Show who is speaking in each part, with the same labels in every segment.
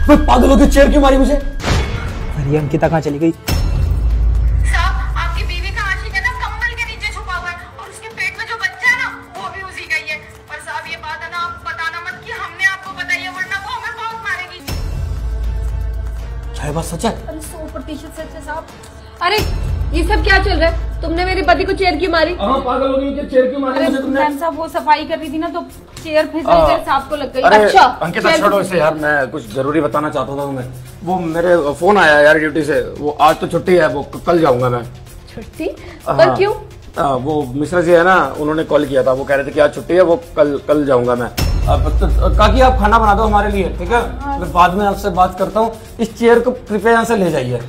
Speaker 1: पागल होकर चेयर क्यों मारी मुझे?
Speaker 2: अरे अंकिता कहाँ चली गई?
Speaker 3: साहब आपकी बीवी का आशिक है ना, कंबल के नीचे छुपा हुआ है और उसके पेट में जो बच्चा है ना वो भी उसी का ही है। पर साहब ये बात है ना, आप बताना मत कि हमने आपको बताई है, वरना वो हमें बहुत मारेगी।
Speaker 1: क्या बात सच है?
Speaker 4: अरे 100% सच है साहब। अरे ये सब क्या चल रहा है? तुमने मेरे पति को चेयर क्यों मारी?
Speaker 1: हाँ पागल हो गई, चेयर क्यों मारी मुझे तुमने?
Speaker 4: मैम साहब वो सफाई कर रही थी ना तो चेयर फिसल कर साहब को लग गई।
Speaker 1: अरे
Speaker 4: अच्छा
Speaker 1: अंकिता छोड़ो इसे यार, मैं कुछ जरूरी बताना चाहता था तुम्हें। वो मेरे फोन आया यार ड्यूटी से, वो आज तो छुट्टी है, वो कल जाऊंगा मैं।
Speaker 4: छुट्टी? पर क्यों?
Speaker 1: वो मिश्रा जी है ना, उन्होंने कॉल किया था, वो कह रहे थे कि आज छुट्टी है, वो कल जाऊंगा मैं। कहा कि आप खाना बना दो हमारे लिए, ठीक है? मैं बाद में आपसे बात करता हूँ। इस चेयर को कृपया यहाँ से ले जाइए।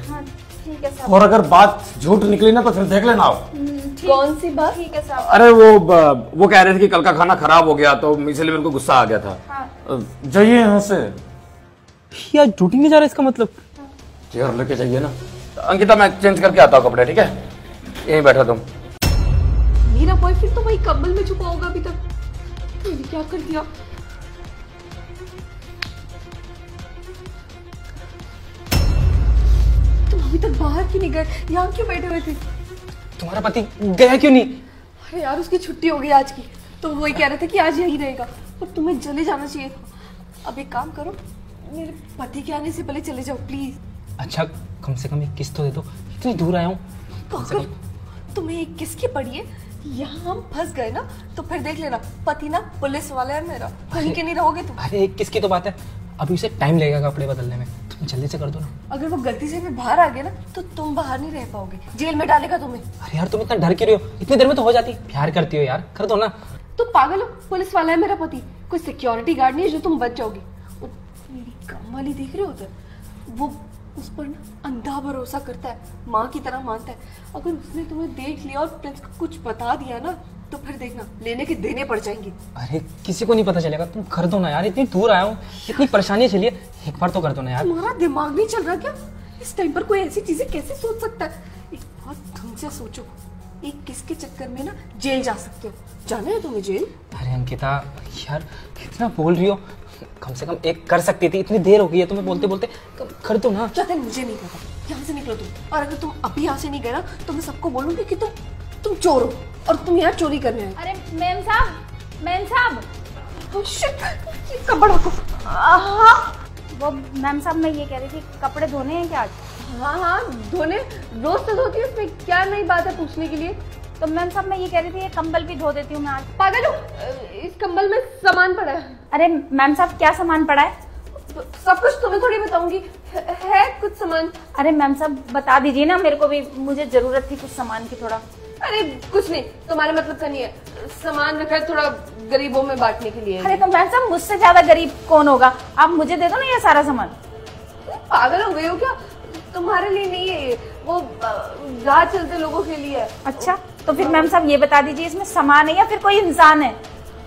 Speaker 4: ठीक है साहब।
Speaker 1: और अगर बात झूठ निकली ना तो फिर देख लेना आप।
Speaker 4: कौन सी बात? ठीक है साहब।
Speaker 1: अरे वो कह रहे थे कि कल का खाना खराब हो गया तो इसलिए मेरे को गुस्सा आ गया था। जाइए यहाँ से
Speaker 2: यार ड्यूटी नहीं जा रहा इसका मतलब?
Speaker 1: चेयर लेके जाइए ना। अंकिता मैं चेंज करके आता हूँ कपड़े, ठीक है? यहीं बैठा तुम।
Speaker 4: मेरा बॉयफ्रेंड तो वही कंबल में छुपा होगा अभी तक। मैंने क्या कर दिया? तुम अभी तक बाहर क्यों नहीं गए? यहाँ क्यों बैठे हुए थे?
Speaker 2: तुम्हारा पति गया क्यों नहीं?
Speaker 4: अरे यार उसकी छुट्टी हो गई आज की, तो वही कह रहे थे कि आज यहीं रहेगा, पर तुम्हें चले जाना चाहिए था। अब एक काम करो, मेरे पति के आने से पहले चले जाओ प्लीज।
Speaker 2: अच्छा कम से कम एक किस्त तो दे दो, इतनी दूर आया हूँ।
Speaker 4: अगर तुम्हें एक किसकी पड़ी है, यहाँ हम फंस गए ना तो फिर देख लेना, पति ना पुलिस वाला है मेरा, कहीं के नहीं रहोगे तुम।
Speaker 2: अरे एक किसकी तो बात है, अभी उसे टाइम लगेगा कपड़े बदलने में, तुम जल्दी से कर दो ना।
Speaker 4: अगर वो गलती से भी बाहर आ गया ना तो तुम बाहर नहीं रह पाओगे, जेल में डालेगा तुम्हें।
Speaker 2: अरे यार तुम इतना डर क्यों रही हो? इतनी देर में तो हो जाती। प्यार करती हो यार, कर दो ना।
Speaker 4: तुम पागल हो? पुलिस वाला है मेरा पति, कोई सिक्योरिटी गार्ड नहीं है जो तुम बच जाओगी। वो मेरी काम वाली देख रहे हो उधर, वो उस पर ना अंधा भरोसा करता है, माँ की तरह मानता है। अगर उसने तुम्हें देख लिया और प्रिंस को कुछ बता दिया ना तो फिर देखना लेने के देने पड़ जाएंगे।
Speaker 2: अरे किसी को नहीं पता चलेगा, तुम कर दो ना यार, इतनी दूर आया हूँ, इतनी परेशानी चलिए, एक बार तो कर दो ना यार।
Speaker 4: तुम्हारा दिमाग नहीं चल रहा क्या? इस टाइम पर कोई ऐसी चीजें कैसे सोच सकता है? एक बात ढंग से सोचो, एक किसके चक्कर में ना जेल जा सकते हो। जाना है तुम्हें जेल?
Speaker 2: अरे अंकिता यार कितना बोल रही हो, कम से कम एक कर सकती थी, इतनी देर हो गई है तुम्हें बोलते बोलते, कर दो ना।
Speaker 4: चल मुझे नहीं पता, यहाँ से निकलो तुम, और अगर तुम अभी यहाँ से नहीं गए ना तो मैं सबको बोलूंगी कि तुम चोर हो और तुम यहाँ चोरी करने आए।
Speaker 5: अरे मैम साहब
Speaker 4: Oh shit! कपड़ा को
Speaker 5: वो मैम साहब मैं ये कह रही थी कपड़े धोने हैं क्या आज?
Speaker 4: हाँ धोने, रोज तो धोती हूँ, इसमें क्या नई बात है पूछने के लिए?
Speaker 5: तो मैम साहब मैं ये कह रही थी ये कंबल भी धो देती हूँ मैं आज।
Speaker 4: पागल हो? इस कंबल में सामान पड़ा है।
Speaker 5: अरे मैम साहब क्या सामान पड़ा है?
Speaker 4: तो सब कुछ तुम्हें थोड़ी बताऊंगी, है कुछ सामान।
Speaker 5: अरे मैम साहब बता दीजिए ना, मेरे को भी, मुझे जरूरत थी कुछ सामान की थोड़ा।
Speaker 4: अरे कुछ नहीं, तुम्हारे मतलब का नहीं है, सामान रखा है थोड़ा गरीबों में बांटने के लिए।
Speaker 5: अरे तो मैम साहब मुझसे ज्यादा गरीब कौन होगा, आप मुझे दे दो ना ये सारा सामान।
Speaker 4: पागल हो गई हो क्या? तुम्हारे लिए नहीं है ये, वो राह चलते लोगों के लिए है।
Speaker 5: अच्छा तो फिर मैम साहब ये बता दीजिए इसमें सामान है या फिर कोई इंसान है?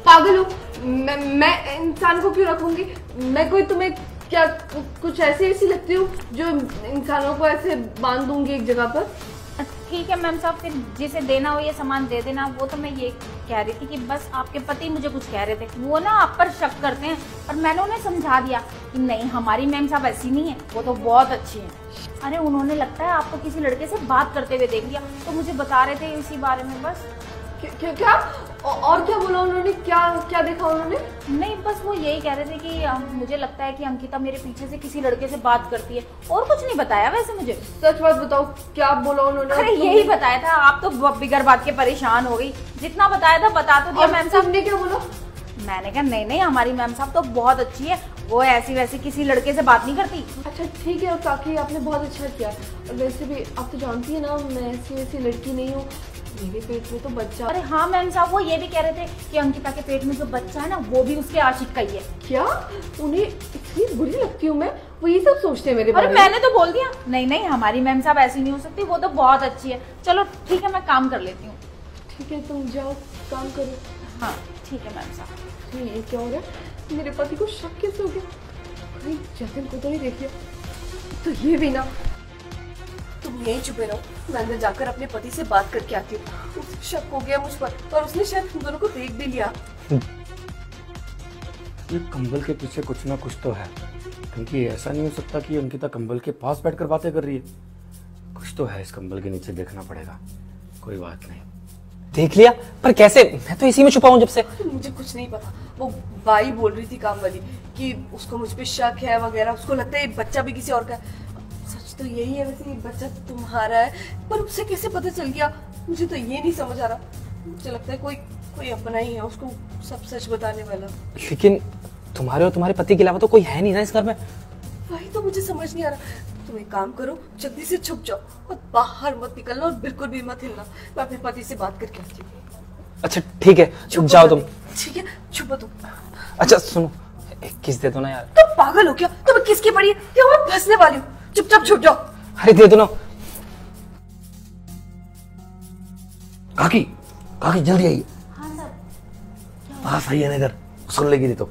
Speaker 4: पागल हो? मैं इंसान को क्यों रखूंगी? मैं कोई तुम्हें क्या कुछ ऐसी लगती हूँ जो इंसानों को ऐसे बांध दूंगी एक जगह पर?
Speaker 5: ठीक है मैम साहब, फिर जिसे देना हो ये सामान दे देना। वो तो मैं ये कह रही थी कि बस आपके पति मुझे कुछ कह रहे थे, वो ना आप पर शक करते हैं, पर मैंने उन्हें समझा दिया कि नहीं हमारी मैम साहब ऐसी नहीं है, वो तो बहुत अच्छी है। अरे उन्होंने लगता है आपको किसी लड़के से बात करते हुए देख लिया, तो मुझे बता रहे थे इसी बारे में बस।
Speaker 4: क्या और क्या बोला उन्होंने? क्या देखा उन्होंने?
Speaker 5: नहीं बस वो यही कह रहे थे कि मुझे लगता है कि अंकिता मेरे पीछे से किसी लड़के से बात करती है, और कुछ नहीं बताया वैसे मुझे।
Speaker 4: सच बात बताओ, क्या बोला उन्होंने?
Speaker 5: अरे यही बताया था, आप तो बिगर बात के परेशान हो गई, जितना बताया था बता तो दिया। मैम साहब
Speaker 4: ने क्या बोला?
Speaker 5: मैंने कहा नहीं हमारी मैम साहब तो बहुत अच्छी है, वो ऐसी वैसी किसी लड़के से बात नहीं करती।
Speaker 4: अच्छा ठीक है काकी, आपने बहुत अच्छा किया। वैसे भी आप तो जानती है ना मैं ऐसी वैसी लड़की नहीं हूँ, मेरे पेट में तो बच्चा।
Speaker 5: अरे हाँ मैम साहब वो ये भी कह रहे थे कि अंकिता के पेट में जो बच्चा है ना वो भी उसके आशिक का ही है।
Speaker 4: क्या उन्हें इतनी बुरी लगती हूँ मैं? वो ये सब सोचते हैं मेरे बारे में।
Speaker 5: अरे मैंने तो बोल दिया नहीं हमारी मैम साहब ऐसी नहीं हो सकती, वो तो बहुत अच्छी है। चलो ठीक है मैं काम कर लेती हूँ।
Speaker 4: ठीक है तुम जाओ काम करो।
Speaker 5: हाँ ठीक है मैम साहब।
Speaker 4: ये क्या हो रहा है? मेरे पति को शक कैसे हो गया? कहीं जतिन को तो नहीं देख लिया? तो ये भी ना, तुम यहीं छुपे रहो, मैं अंदर जाकर अपने पति से बात करके आती हूँ। उसे शक हो गया मुझ पर और उसने शायद तुम दोनों को देख भी लिया।
Speaker 1: ये कंबल के पीछे कुछ ना कुछ तो है, क्योंकि ऐसा नहीं हो सकता कि अंकिता कंबल के पास बैठकर बातें कर रही है। कुछ तो है इस कंबल के नीचे, देखना पड़ेगा। कोई बात नहीं।
Speaker 2: देख लिया, पर कैसे? मैं तो इसी में छुपा हूँ जब से।
Speaker 4: मुझे कुछ नहीं पता। वो बाई बोल रही थी काम वाली कि उसको मुझ पे शक है वगैरह, उसको लगता है ये बच्चा भी किसी और का है। सच तो यही है वैसे, ये बच्चा तुम्हारा है, पर उसे कैसे पता चल गया मुझे तो ये नहीं समझ आ रहा। मुझे लगता है कोई अपना ही है उसको सब सच बताने वाला।
Speaker 2: लेकिन तुम्हारे और तुम्हारे पति के अलावा तो कोई है नहीं ना इस घर में।
Speaker 4: वही तो मुझे समझ नहीं आ रहा। तुम एक काम करो, जल्दी से छुप जाओ और बाहर मत निकलना और बिल्कुल भी मत हिलना। मैं अपने पति से बात करके आती हूँ।
Speaker 2: अच्छा ठीक है, छुप जाओ तुम।
Speaker 4: ठीक है, छुपो तुम।
Speaker 2: अच्छा सुनो, एक किस दे दो ना यार।
Speaker 4: तुम पागल हो क्या? तुम्हें किसकी पड़ी है? क्या मैं फंसने वाली हूँ? चुपचाप छुप जाओ।
Speaker 2: अरे दे दो ना।
Speaker 1: काकी, काकी जल्दी आइए।
Speaker 5: हाँ सर।
Speaker 1: पास आइए ना इधर, सुन लेगी नहीं तो।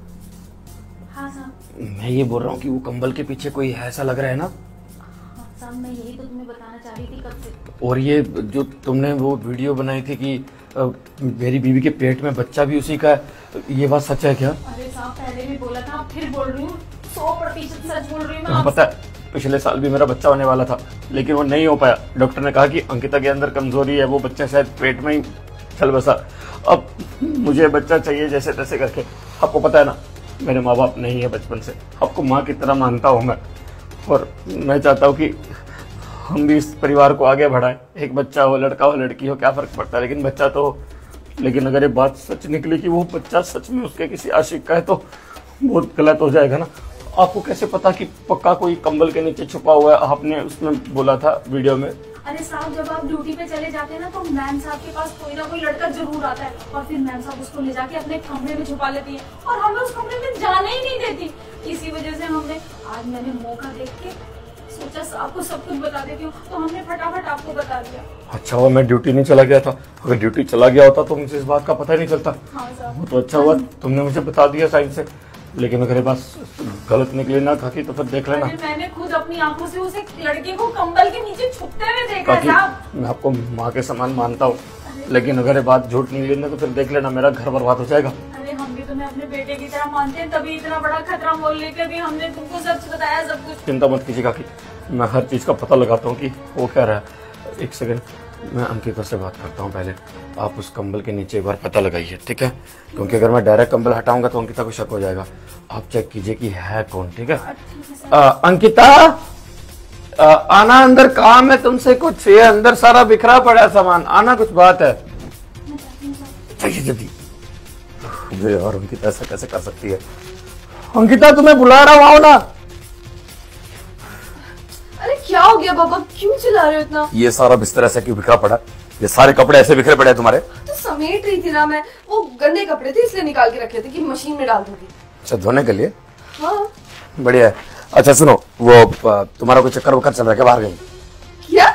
Speaker 5: हाँ सर।
Speaker 1: मैं ये बोल रहा हूँ कि वो कंबल के पीछे कोई है ऐसा लग रहा है ना।
Speaker 5: हाँ सर, मैं यही तो तुम्हें बताना चाह रही थी कब से।
Speaker 1: और ये जो तुमने वो वीडियो बनाई थी कि मेरी बीवी के पेट में बच्चा भी उसी का है, ये बात सच है क्या?
Speaker 5: अरे साहब, पहले भी बोला था, अब फिर बोल रही हूँ। 100% सच बोल रही हूँ मैं
Speaker 1: तुम्हें पता है पिछले साल भी मेरा बच्चा होने वाला था, लेकिन वो नहीं हो पाया। डॉक्टर ने कहा कि अंकिता के अंदर कमजोरी है, वो बच्चा शायद पेट में ही चल बसा। अब मुझे बच्चा चाहिए जैसे तैसे करके। आपको पता है ना, मेरे माँ बाप नहीं है बचपन से, आपको माँ की तरह मानता हूँ मैं, और मैं चाहता हूँ कि हम भी इस परिवार को आगे बढ़ाएं। एक बच्चा हो, लड़का हो, लड़की हो, क्या फर्क पड़ता है, लेकिन बच्चा तो हो। लेकिन अगर ये बात सच निकली कि वो बच्चा सच में उसके किसी आशिक का है तो बहुत गलत हो जाएगा ना। आपको कैसे पता कि पक्का कोई कंबल के नीचे छुपा हुआ है? आपने उसमें बोला था वीडियो में।
Speaker 5: अरे साहब, जब आप ड्यूटी पे चले जाते हैं ना तो मैम साहब के पास कोई ना कोई लड़का जरूर आता है, और फिर मैम साहब उसको ले जाके अपने कमरे में छुपा लेती है और हमें उस कमरे में जाने ही नहीं देती। इसी वजह से हमने आज मैंने मौका देख के सोचा साहब को सब कुछ बता देती हूँ, तो हमने फटाफट आपको बता दिया।
Speaker 1: अच्छा हुआ मैं ड्यूटी नहीं चला गया था। अगर ड्यूटी चला गया होता तो मुझे इस बात का पता ही नहीं चलता।
Speaker 5: हाँ साहब।
Speaker 1: वो तो अच्छा हुआ तुमने मुझे बता दिया टाइम से। लेकिन अगर ये बात गलत निकले ना काकी तो फिर देख लेना।
Speaker 5: अरे मैंने खुद अपनी आंखों से उस एक लड़के को कंबल के नीचे छुपते हुए देखा है
Speaker 1: काकी,
Speaker 5: साहब।
Speaker 1: मैं आपको माँ के समान मानता हूँ, लेकिन अगर ये बात झूठ निकली ना तो फिर देख लेना मेरा घर बर्बाद हो जाएगा।
Speaker 5: अरे हम भी तुम्हें अपने बेटे की तरह मानते हैं, तभी इतना बड़ा खतरा मोल लेकर भी हमने तुमको सच बताया सब कुछ।
Speaker 1: चिंता मत कीजिए काकी, मैं हर चीज का पता लगाता हूँ कि वो क्या रहा है। एक सेकंड, मैं अंकिता से बात करता हूँ पहले। आप उस कंबल के नीचे एक बार पता लगाइए, ठीक है? क्योंकि अगर मैं डायरेक्ट कंबल हटाऊंगा तो अंकिता को शक हो जाएगा। आप चेक कीजिए कि है कौन, ठीक है? अंकिता, आना अंदर, काम है तुमसे कुछ। ये अंदर सारा बिखरा पड़ा है सामान, आना, कुछ बात है। चाहिए जल्दी। यार अंकिता ऐसा कैसे कर सकती है? अंकिता तुम्हें बुला रहा हूँ, आओ ना।
Speaker 4: अरे क्या हो गया बाबा, क्यों चिल्ला रहे हो इतना?
Speaker 1: ये सारा बिस्तर ऐसा क्यों बिखरा पड़ा? ये सारे कपड़े ऐसे बिखरे पड़े हैं तुम्हारे?
Speaker 4: तो समेट रही थी ना मैं, वो गंदे कपड़े थे इसलिए निकाल के रखे थे कि मशीन में डाल दूंगी।
Speaker 1: अच्छा, धोने के लिए?
Speaker 4: हाँ।
Speaker 1: बढ़िया है। अच्छा सुनो, वो तुम्हारा कोई चक्कर वक्कर चल रहा है क्या? बाहर गई?
Speaker 4: क्या?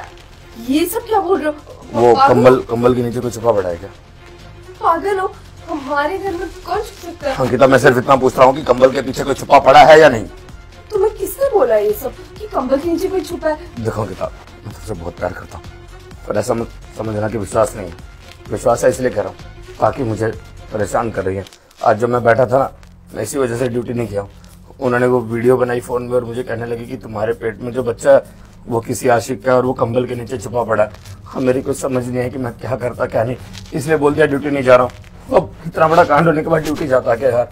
Speaker 4: ये सब क्या बोल रहे हो?
Speaker 1: वो
Speaker 4: पागल हो?
Speaker 1: कंबल के नीचे कोई छुपा पड़ा है क्या?
Speaker 4: पागल हो? हमारे घर में कौन छुप सकता है?
Speaker 1: अंकिता, मैं सिर्फ इतना पूछ रहा हूँ कि कंबल के पीछे कोई छुपा पड़ा है या नहीं?
Speaker 4: तुम्हें किसने बोला ये सब कि कंबल के नीचे कोई छुपा है?
Speaker 1: देखो अंकिता, मैं तुझसे बहुत प्यार करता हूँ, पर ऐसा मत समझना कि विश्वास नहीं है। विश्वास है इसलिए कर रहा हूँ, बाकी मुझे परेशान कर रही है। आज जब मैं बैठा था ना, मैं इसी वजह से ड्यूटी नहीं किया हूँ। उन्होंने वो वीडियो बनाई फोन में और मुझे कहने लगी कि तुम्हारे पेट में जो बच्चा है वो किसी आशिक का है और वो कंबल के नीचे छुपा पड़ा है। हाँ, मेरी कुछ समझ नहीं है कि मैं क्या करता क्या नहीं, इसलिए बोल दिया ड्यूटी नहीं जा रहा हूँ। अब इतना बड़ा कांड होने के बाद ड्यूटी जाता क्या यार?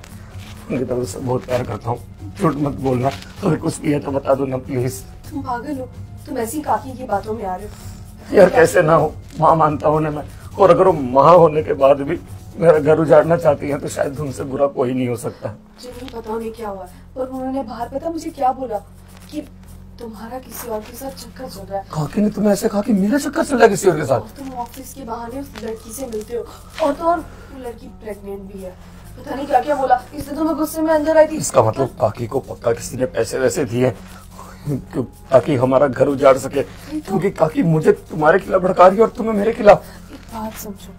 Speaker 1: अंकिता, मुझसे बहुत प्यार करता हूँ, झूठ मत बोलना। अगर कुछ भी है तो बता दो ना प्लीज।
Speaker 4: तुम पागल हो? तुम ऐसी काकी की बातों में आ रहे हो?
Speaker 1: यार कैसे ना हो, माँ मानता हूँ ना मैं, और अगर वो माँ होने के बाद भी मेरा घर उजाड़ना चाहती है तो शायद उनसे बुरा कोई नहीं हो सकता।
Speaker 4: मुझे नहीं पता उन्हें क्या हुआ, पर उन्होंने बाहर पता मुझे क्या बोला कि तुम्हारा किसी और के साथ चक्कर चल रहा है।
Speaker 1: काकी ने तुम्हें ऐसे कहा कि मेरा चक्कर चल रहा है किसी और के साथ?
Speaker 4: और तुम ऑफिस के बहाने उस लड़की से मिलते हो, और तो और वो लड़की प्रेग्नेंट भी है। पता नहीं क्या क्या बोला, इसलिए तो मैं गुस्से में अंदर आई थी।
Speaker 1: इसका मतलब काकी को पक्का किसी ने पैसे वैसे दिए ताकि हमारा घर उजाड़ सके, क्योंकि काकी मुझे तुम्हारे खिलाफ भड़का रही है और तुम्हें मेरे खिलाफ।
Speaker 4: एक बात समझो,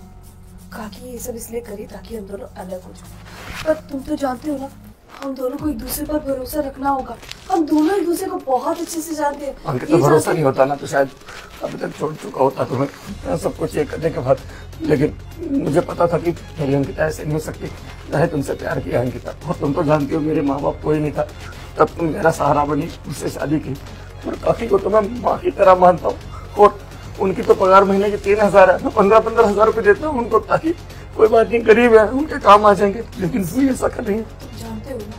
Speaker 4: काकी ये सब इसलिए करी ताकि हम दोनों अलग हो जाए, पर तुम तो जानते हो ना, हम दोनों को एक दूसरे पर भरोसा रखना होगा। हम दोनों एक दूसरे को बहुत अच्छे से जानते हैं।
Speaker 1: अंकित, तो भरोसा नहीं होता ना तो शायद अभी तक छोड़ चुका होता तुम्हें सब कुछ ये करने के बाद। लेकिन मुझे पता था कि मेरी अंकिता ऐसे नहीं हो सकती। मैंने तुमसे प्यार किया अंकिता, और तुम तो जानती हो मेरे माँ बाप कोई नहीं था। तब तुम मेरा सहारा बनी, उससे शादी की। और काकी को तो मैं माँ की तरह मानता हूँ, और उनकी तो पगार महीने की 3,000 है, मैं 15-15 हजार रुपए देता हूँ उनको, ताकि कोई बात नहीं, गरीब है, उनके काम आ जाएंगे। लेकिन कोई ऐसा कर रही है।
Speaker 4: जानते हो ना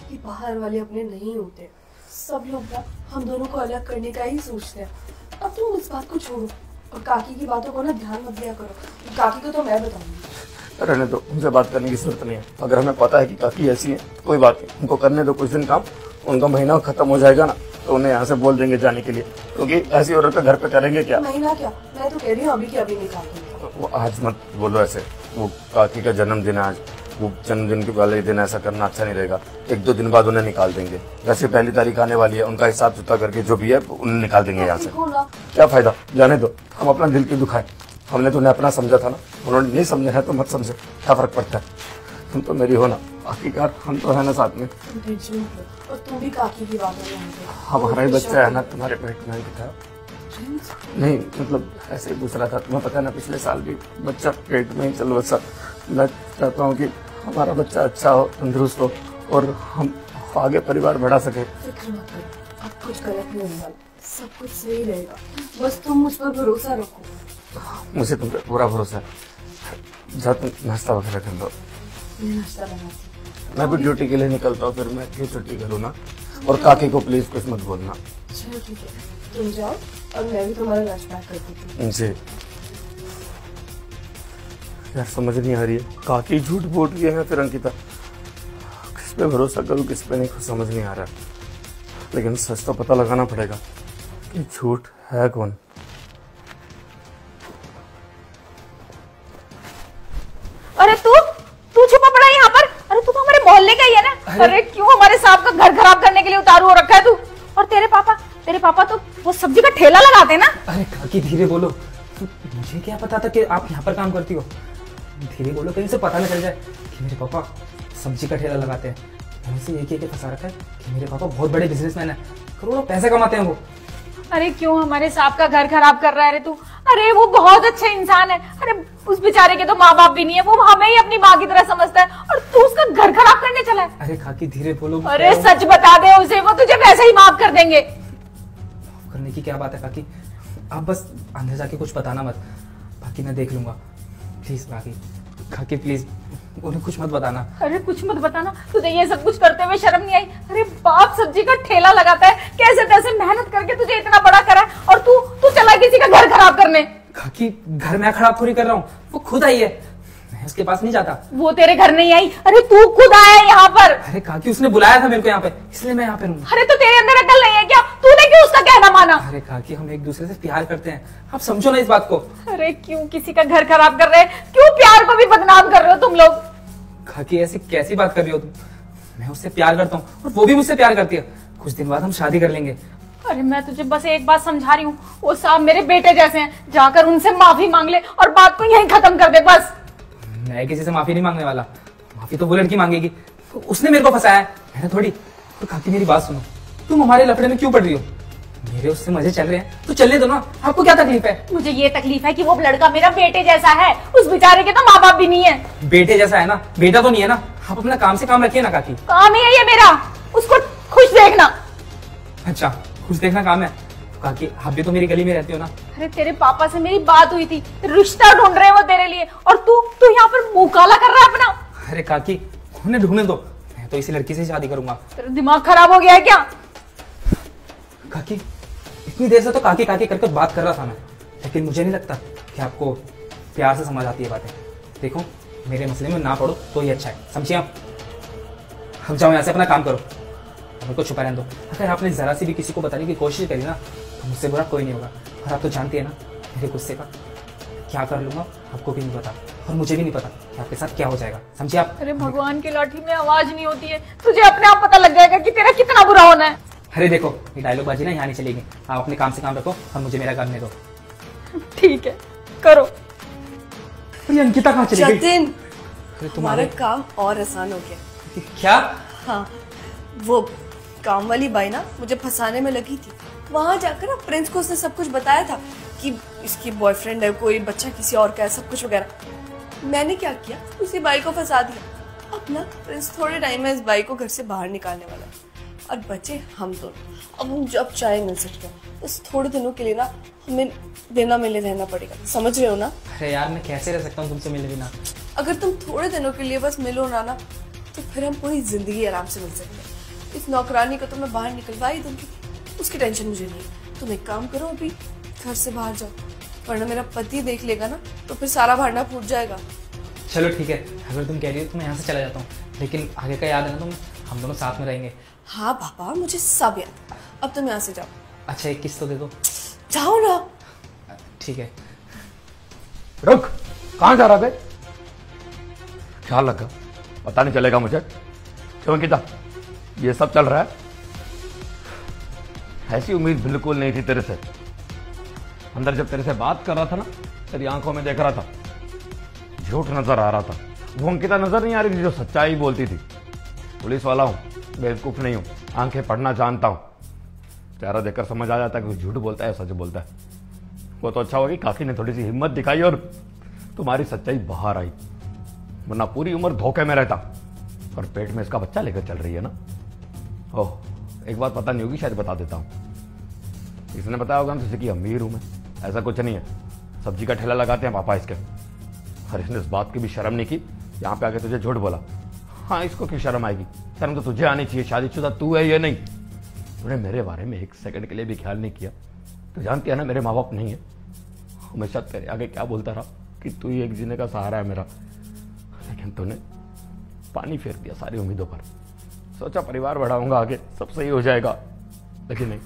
Speaker 4: कि बाहर वाले अपने नहीं होते, सब लोग ना हम दोनों को अलग करने का ही सोचते हैं। अब तुम इस बात को छोड़ो और काकी की बातों को ना ध्यान मत दिया करो। काकी को तो मैं बताऊंगी।
Speaker 1: रहने दो, उनसे बात करने की जरूरत नहीं है। अगर हमें पता है कि काकी ऐसी है तो कोई बात नहीं, उनको करने दो कुछ दिन काम, उनका महीना खत्म हो जाएगा ना तो उन्हें यहाँ से बोल देंगे जाने के लिए, क्योंकि ऐसी औरत घर पे करेंगे क्या।
Speaker 4: महीना क्या, मैं तो कह रही हूँ अभी की अभी निकाल दूंगी।
Speaker 1: वो आज मत बोलो ऐसे, वो काकी का जन्मदिन है आज, वो जन्मदिन के वाले दिन ऐसा करना अच्छा नहीं रहेगा। 1-2 दिन बाद उन्हें निकाल देंगे। वैसे 1 तारीख आने वाली है, उनका हिसाब जुता करके जो भी है उन्हें निकाल देंगे यहाँ से।
Speaker 4: देखो ना,
Speaker 1: क्या फायदा, जाने दो, हम अपना दिल क्यों दुखाए। हमने तो उन्हें अपना समझा था ना, उन्होंने नहीं समझा है तो मत समझे, क्या फर्क पड़ता है। तुम तो मेरी हो ना, आखिरकार हम तो है ना साथ में।
Speaker 4: तुम टेंशन मत लो, और तुम भी काकी की बातों में आए हो।
Speaker 1: हमारा ही बच्चा है ना, तुम्हारे पेट में ही था। नहीं मतलब ऐसे ही पूछ रहा था, तुम्हें पता है ना पिछले साल भी बच्चा पेट में ही चल बसा। मैं चाहता हूँ कि हमारा बच्चा अच्छा हो, तंदुरुस्त हो, और हम आगे परिवार बढ़ा सके।
Speaker 4: फिक्र मत करो, अब कुछ गलत नहीं होने वाला, सब कुछ सही रहेगा। बस तुम मुझ पर भरोसा रखो।
Speaker 1: मुझे तुम पे पूरा भरोसा है। जा तुम नाश्ता वगैरह कर लो,
Speaker 4: मैं नाश्ता बनाती
Speaker 1: मैं भी ड्यूटी के लिए निकलता हूँ, फिर मैं क्यों छुट्टी करूँ ना। और काकी को प्लीज कुछ मत बोलना।
Speaker 4: हूँ। चलो ठीक है, तुम जाओ और मैं भी तुम्हारा लंच पैक कर देती हूँ।
Speaker 1: जी यार, समझ नहीं आ रही है, काकी झूठ बोल रही है फिर अंकिता, किस पे भरोसा करूँ किस पे नहीं, कुछ समझ नहीं आ रहा। लेकिन सच तो पता लगाना पड़ेगा कि झूठ है कौन।
Speaker 5: अरे तू छुपा पड़ा है यहाँ पर? अरे तू तो हमारे मोहल्ले का ही है ना? अरे क्यों हमारे साहब का घर खराब करने के लिए उतारू हो रखा है तू? और तेरे पापा तो वो सब्जी का ठेला लगाते हैं ना।
Speaker 2: अरे काकी धीरे बोलो, मुझे क्या पता था कि आप यहाँ पर काम करती हो। धीरे बोलो, कहीं से पता न चल जाए कि मेरे पापा सब्जी का ठेला लगाते हैं। मैंने से एक फंसा रखा है कि मेरे पापा बहुत बड़े बिजनेसमैन है, करोड़ों पैसे कमाते हैं वो।
Speaker 5: अरे क्यों हमारे साहब का घर खराब कर रहा है रे तू? अरे वो बहुत अच्छा इंसान है। अरे उस बेचारे के तो माँ बाप भी नहीं है, वो हमें ही अपनी माँ की तरह समझता है, और तू उसका घर खराब करने चला है।
Speaker 2: अरे काकी धीरे बोलो।
Speaker 5: अरे सच बता दे उसे, वो तुझे वैसे ही माफ कर देंगे।
Speaker 2: करने की क्या बात है काकी, आप बस अंदर जाके कुछ बताना मत, बाकी मैं देख लूंगा। प्लीज काकी प्लीज उन्हें कुछ मत बताना।
Speaker 5: अरे कुछ मत बताना, तुझे ये सब कुछ करते हुए शर्म नहीं आई? अरे बाप सब्जी का ठेला लगाता है, कैसे कैसे मेहनत करके तुझे इतना बड़ा करा है, और तू चला किसी का घर खराब करने।
Speaker 2: काकी घर मैं खराब थोड़ी कर रहा हूँ, वो खुद आई है, मैं उसके पास नहीं जाता।
Speaker 5: वो तेरे घर नहीं आई, अरे तू खुद आया है यहाँ पर।
Speaker 2: अरे काकी उसने बुलाया था मेरे को यहाँ पे, इसलिए मैं यहाँ पे हूँ।
Speaker 5: अरे तो तेरे अंदर अकल नहीं है क्या? तूने क्यों उसका कहना माना?
Speaker 2: अरे काकी हम एक दूसरे से प्यार करते हैं, आप समझो ना इस बात को।
Speaker 5: अरे क्यों किसी का घर खराब कर रहे हैं? क्यों प्यार को भी बदनाम कर रहे हो तुम लोग?
Speaker 2: काकी ऐसी कैसी बात कर रही हो तुम? मैं उससे प्यार करता हूँ और वो भी मुझसे प्यार करती है। कुछ दिन बाद हम शादी कर लेंगे।
Speaker 5: अरे मैं तुझे बस एक बात समझा रही हूँ, वो साहब मेरे बेटे जैसे हैं, जाकर उनसे माफी मांग ले और बात को यहीं खत्म कर दे बस।
Speaker 2: मैं किसी से माफी नहीं मांगने वाला, माफी तो वो लड़की मांगेगी, उसने मेरे को फंसाया है, मैंने थोड़ी। तो काकी मेरी बात सुनो, तुम हमारे लफड़े में क्यों पड़ रही हो? मेरे उससे मजे चल रहे हैं तो चलने दो ना, आपको क्या तकलीफ है?
Speaker 5: मुझे ये तकलीफ है कि वो लड़का मेरा बेटे जैसा है, उस बेचारे के तो माँ बाप भी नहीं है।
Speaker 2: बेटे जैसा है ना, बेटा तो नहीं है ना। आप अपना काम से काम रखिए ना काकी।
Speaker 5: काम ही है ये मेरा, उसको खुश देखना।
Speaker 2: अच्छा खुश देखना काम है? तो काकी आप भी तो मेरी गली में रहती हो ना।
Speaker 5: अरे तेरे पापा से मेरी बात हुई थी, रिश्ता ढूंढ रहे हैं वो तेरे लिए, और तू यहाँ पर मुंह काला कर रहा है अपना।
Speaker 2: अरे काकी उन्हें ढूंढने दो, मैं तो इसी लड़की से शादी करूंगा।
Speaker 5: तेरा दिमाग खराब हो गया है क्या?
Speaker 2: काकी इतनी देर से तो काकी काकी करके बात कर रहा था मैं, लेकिन मुझे नहीं लगता कि आपको प्यार से समझ आती है बातें। देखो मेरे मसले में ना पड़ो तो ये अच्छा है, समझिए आप। हम जाओ यहाँ से, अपना काम करो, मेरे को छुपा रहने दो। अगर आपने जरा सी भी किसी को बताने की कोशिश करी ना तो मुझसे बुरा कोई नहीं होगा। और आप तो जानती है ना मेरे गुस्से का क्या कर लूंगा, आपको भी नहीं पता और मुझे भी नहीं पता कि आपके साथ क्या हो जाएगा, समझिए आप।
Speaker 5: अरे भगवान की लाठी में आवाज नहीं होती है, तुझे अपने आप पता लग जाएगा कि तेरा कितना बुरा होना है।
Speaker 2: अरे देखो ये डायलॉग बाजी ना यहाँ नहीं चलेगी, आप अपने काम से काम रखो और मुझे मेरा करने दो।
Speaker 5: ठीक है करो।
Speaker 2: ये अंकिता कहाँ चली गई?
Speaker 4: जतिन,
Speaker 2: अरे
Speaker 4: हमारा
Speaker 2: तुम्हारे
Speaker 4: काम और आसान हो गया।
Speaker 2: क्या?
Speaker 4: हाँ, वो काम वाली बाई ना मुझे फंसाने में लगी थी। वहां जाकर ना प्रिंस को उसने सब कुछ बताया था कि इसकी बॉयफ्रेंड है, कोई बच्चा किसी और का है, सब कुछ वगैरह। मैंने क्या किया, उसी बाई को फंसा दिया। अब ना प्रिंस थोड़े टाइम में इस बाई को घर से बाहर निकालने वाला है। और बचे हम दोनों। अब हम जब चाहे मिल सकते हैं, बस थोड़े दिनों के लिए ना हमें बिना मिले रहना पड़ेगा, समझ रहे हो ना?
Speaker 2: अरे यार मैं कैसे रह सकता हूँ तुमसे मिले बिना?
Speaker 4: अगर तुम थोड़े दिनों के लिए बस मिलो ना तो फिर हम पूरी जिंदगी आराम से मिल सकते हैं। इस नौकरानी को तो मैं बाहर निकलवा ही दूंगी, उसकी टेंशन मुझे नहीं है। तुम एक काम करो, अभी घर से बाहर जाओ, वरना मेरा पति देख लेगा ना तो फिर सारा भांडा फूट जाएगा।
Speaker 2: चलो ठीक है, अगर तुम कह रही हो तो मैं यहाँ से चला जाता हूँ, लेकिन आगे का याद है ना तुम, हम दोनों साथ में रहेंगे।
Speaker 4: हाँ पापा, मुझे सब याद। अब तुम यहाँ से जाओ।
Speaker 2: अच्छा एक किस तो दे दो।
Speaker 4: जाओ ना।
Speaker 2: ठीक है।
Speaker 1: रुक, कहाँ जा रहा बे? ख्याल रखा, पता नहीं चलेगा मुझे। क्यों अंकिता, ये सब चल रहा है? ऐसी उम्मीद बिल्कुल नहीं थी तेरे से। अंदर जब तेरे से बात कर रहा था ना, तेरी आंखों में देख रहा था, झूठ नजर आ रहा था। वो अंकिता नजर नहीं आ रही थी जो सच्चाई बोलती थी। पुलिस वाला हूं, बेवकूफ नहीं हूं, आंखें पढ़ना जानता हूं। चेहरा देखकर समझ आ जाता है कि झूठ बोलता है सच बोलता है। वो तो अच्छा होगा कि काकी ने थोड़ी सी हिम्मत दिखाई और तुम्हारी सच्चाई बाहर आई, वरना पूरी उम्र धोखे में रहता। और पेट में इसका बच्चा लेकर चल रही है ना। ओह, एक बात पता नहीं होगी, शायद बता देता हूं। इसने बताया होगा ना तुझे कि अमीर हूं मैं। ऐसा कुछ नहीं है, सब्जी का ठेला लगाते हैं पापा इसके। और इसने इस बात की भी शर्म नहीं की, यहाँ पे आके तुझे झूठ बोला। हाँ, इसको क्यों शर्म आएगी? शर्म तो तुझे आनी चाहिए, शादीशुदा तू है ये नहीं। तूने मेरे बारे में एक सेकंड के लिए भी ख्याल नहीं किया। तू जानती है ना मेरे माँ बाप नहीं है। हमेशा तेरे आगे क्या बोलता रहा कि तू ही एक जीने का सहारा है मेरा, लेकिन तूने पानी फेर दिया सारी उम्मीदों पर। सोचा परिवार बढ़ाऊंगा, आगे सब सही हो जाएगा, लेकिन नहीं,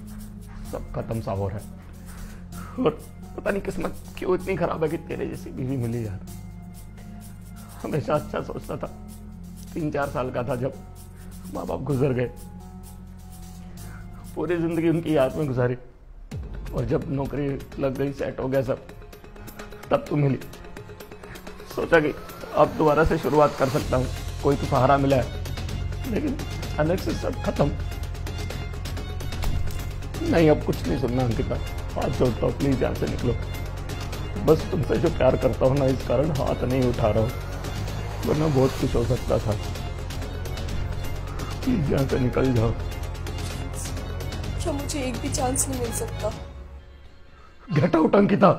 Speaker 1: सब खत्म सा हो रहा है। और पता नहीं किस्मत क्यों इतनी खराब है कि तेरे जैसी बीवी मिली यार। हमेशा अच्छा सोचता था। 3-4 साल का था जब माँ बाप गुजर गए, पूरी जिंदगी उनकी याद में गुजारी। और जब नौकरी लग गई, सेट हो गया सब, तब तू मिली। सोचा कि अब दोबारा से शुरुआत कर सकता हूँ, कोई तो सहारा मिला है, लेकिन अचानक से सब खत्म। नहीं, अब कुछ नहीं सुनना अंकिता, हाथ जोड़ता हूँ, प्लीज यहाँ से निकलो। बस तुमसे जो प्यार करता हूँ ना, इस कारण हाथ नहीं उठा रहा हूँ, वरना बहुत कुछ हो सकता था। प्लीज यहाँ से निकल जाओ।
Speaker 4: क्या मुझे एक भी चांस नहीं मिल सकता?
Speaker 1: Get out Ankita.